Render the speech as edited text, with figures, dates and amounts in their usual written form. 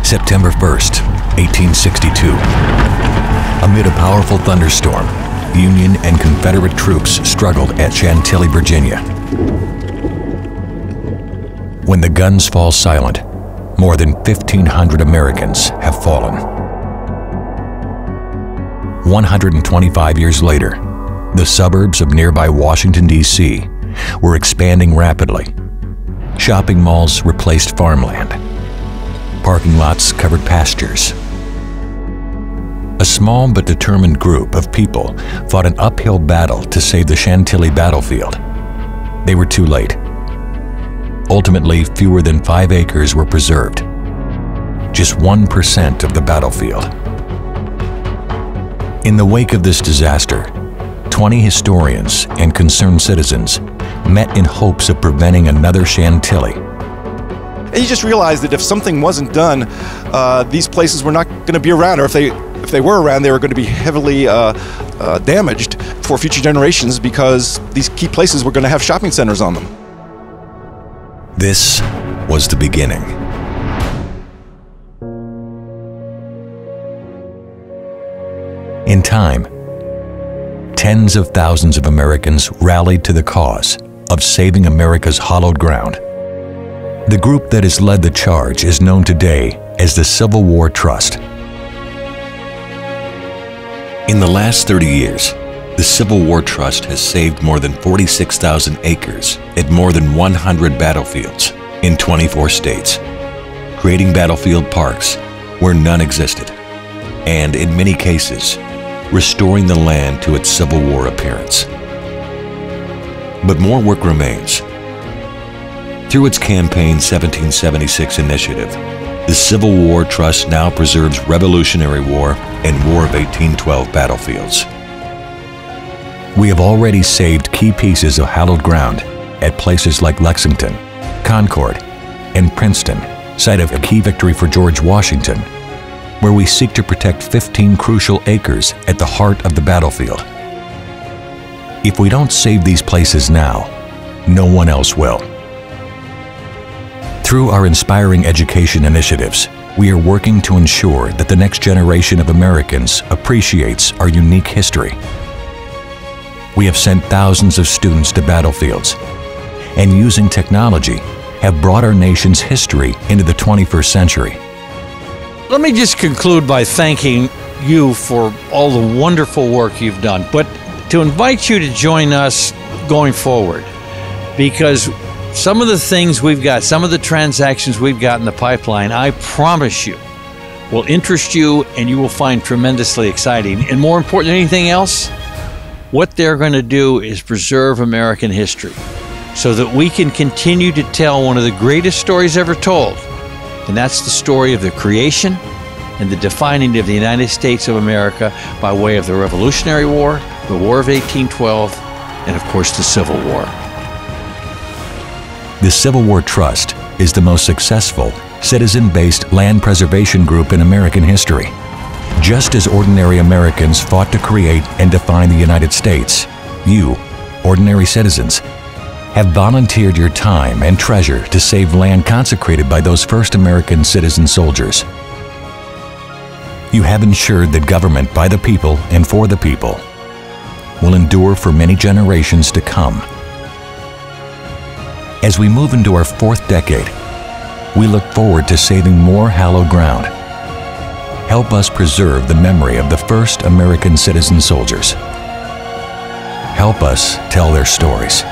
September 1st, 1862. Amid a powerful thunderstorm, Union and Confederate troops struggled at Chantilly, Virginia. When the guns fall silent, more than 1,500 Americans have fallen. 125 years later, the suburbs of nearby Washington, D.C. were expanding rapidly. Shopping malls replaced farmland. Parking lots covered pastures. A small but determined group of people fought an uphill battle to save the Chantilly battlefield. They were too late. Ultimately, fewer than 5 acres were preserved. Just 1% of the battlefield. In the wake of this disaster, 20 historians and concerned citizens met in hopes of preventing another Chantilly. And you just realized that if something wasn't done, these places were not going to be around, or if they were around, they were going to be heavily damaged for future generations because these key places were going to have shopping centers on them. This was the beginning. In time, tens of thousands of Americans rallied to the cause of saving America's hallowed ground. The group that has led the charge is known today as the Civil War Trust. In the last 30 years, the Civil War Trust has saved more than 46,000 acres at more than 100 battlefields in 24 states, creating battlefield parks where none existed, and in many cases, restoring the land to its Civil War appearance. But more work remains. Through its Campaign 1776 initiative, the Civil War Trust now preserves Revolutionary War and War of 1812 battlefields. We have already saved key pieces of hallowed ground at places like Lexington, Concord, and Princeton, site of a key victory for George Washington, where we seek to protect 15 crucial acres at the heart of the battlefield. If we don't save these places now, no one else will. Through our inspiring education initiatives, we are working to ensure that the next generation of Americans appreciates our unique history. We have sent thousands of students to battlefields, and using technology, have brought our nation's history into the 21st century. Let me just conclude by thanking you for all the wonderful work you've done, but to invite you to join us going forward, because some of the things we've got, some of the transactions we've got in the pipeline, I promise you, will interest you and you will find tremendously exciting. And more important than anything else, what they're going to do is preserve American history so that we can continue to tell one of the greatest stories ever told. And that's the story of the creation and the defining of the United States of America by way of the Revolutionary War, the War of 1812, and of course the Civil War. The Civil War Trust is the most successful, citizen-based land preservation group in American history. Just as ordinary Americans fought to create and define the United States, you, ordinary citizens, have volunteered your time and treasure to save land consecrated by those first American citizen soldiers. You have ensured that government by the people and for the people will endure for many generations to come. As we move into our 4th decade, we look forward to saving more hallowed ground. Help us preserve the memory of the first American citizen soldiers. Help us tell their stories.